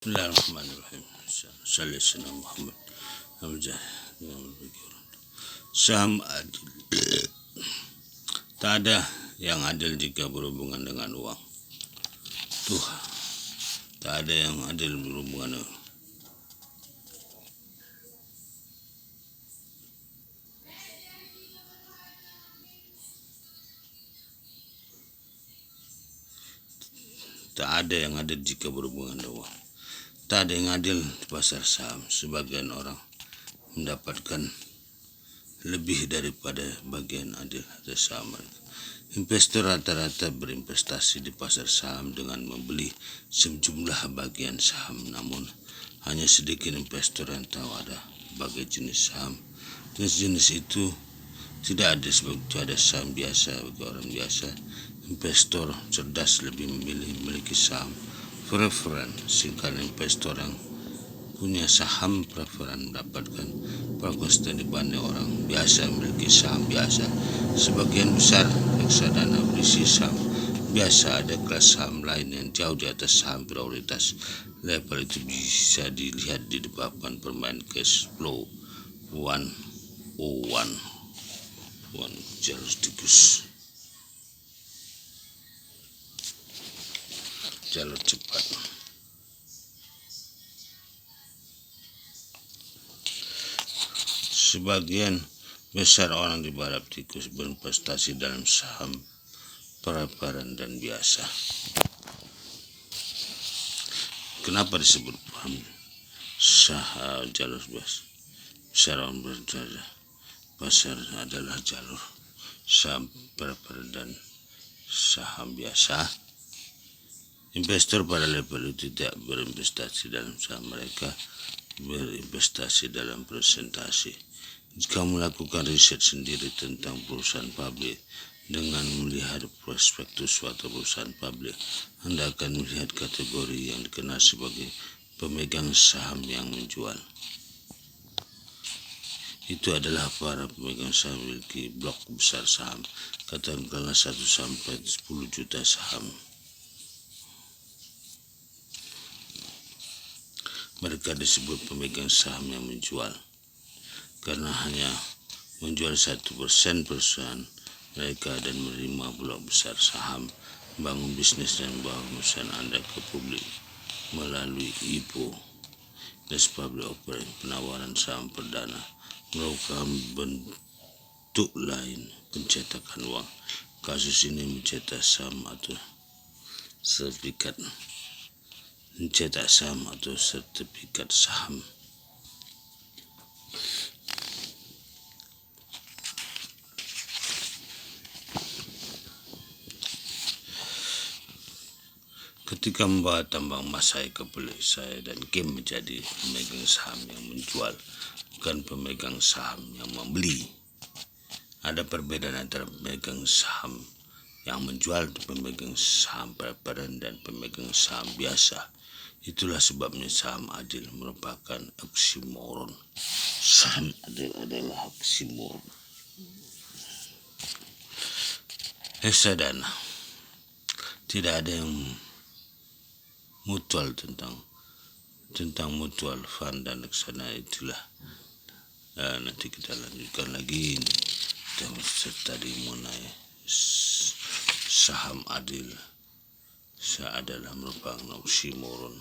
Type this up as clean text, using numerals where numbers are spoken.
Bismillahirrahmanirrahim. Sallallahu Muhammad. Saham adil. Tak ada yang adil jika berhubungan dengan uang. Tuh, tak ada yang adil berhubungan dengan tak ada yang adil jika berhubungan dengan uang. Tak ada yang adil di pasar saham. Sebagian orang mendapatkan lebih daripada bagian adil atas saham mereka. Investor rata-rata berinvestasi di pasar saham dengan membeli sejumlah bagian saham, namun hanya sedikit investor yang tahu ada berbagai jenis saham. Jenis-jenis itu tidak ada seperti ada saham biasa bagi orang biasa. Investor cerdas lebih memilih memiliki saham preferen, sehingga investor yang punya saham preferen mendapatkan bagus dibanding orang biasa memiliki saham biasa. Sebagian besar reksadana berisi saham biasa. Ada kelas saham lain yang jauh di atas saham prioritas. Level itu bisa dilihat di papan permain cash flow 101 jalur tikus, jalur cepat. Sebagian besar orang di barat tikus berinvestasi dalam saham preferen dan biasa. Kenapa disebut saham jalur besar orang berjaya? Pasar adalah jalur saham preferen dan saham biasa. Investor pada level itu tidak berinvestasi dalam saham, mereka berinvestasi dalam presentasi. Jika melakukan riset sendiri tentang perusahaan publik dengan melihat prospektus suatu perusahaan publik, Anda akan melihat kategori yang dikenal sebagai pemegang saham yang menjual. Itu adalah para pemegang saham memiliki blok besar saham, katakanlah 1 sampai 10 juta saham. Mereka disebut pemegang saham yang menjual karena hanya menjual 1% perusahaan mereka dan menerima blok besar saham, membangun bisnis dan membawa perusahaan Anda ke publik melalui IPO, public offering, penawaran saham perdana, merupakan bentuk lain pencetakan uang. Kasus ini mencetak saham atau sertifikat saham. Ketika membawa tambang emas saya ke beli, saya dan Kim menjadi pemegang saham yang menjual, bukan pemegang saham yang membeli. Ada perbedaan antara pemegang saham yang menjual, pemegang saham preferen dan pemegang saham biasa. Itulah sebabnya saham adil merupakan oksimoron. Saham adil adalah oksimoron. Reksadana. Tidak ada yang mutual tentang mutual fund dan reksadana. Itulah nanti kita lanjutkan lagi tadi mengenai saham adil. Adalah merupakan oksimoron.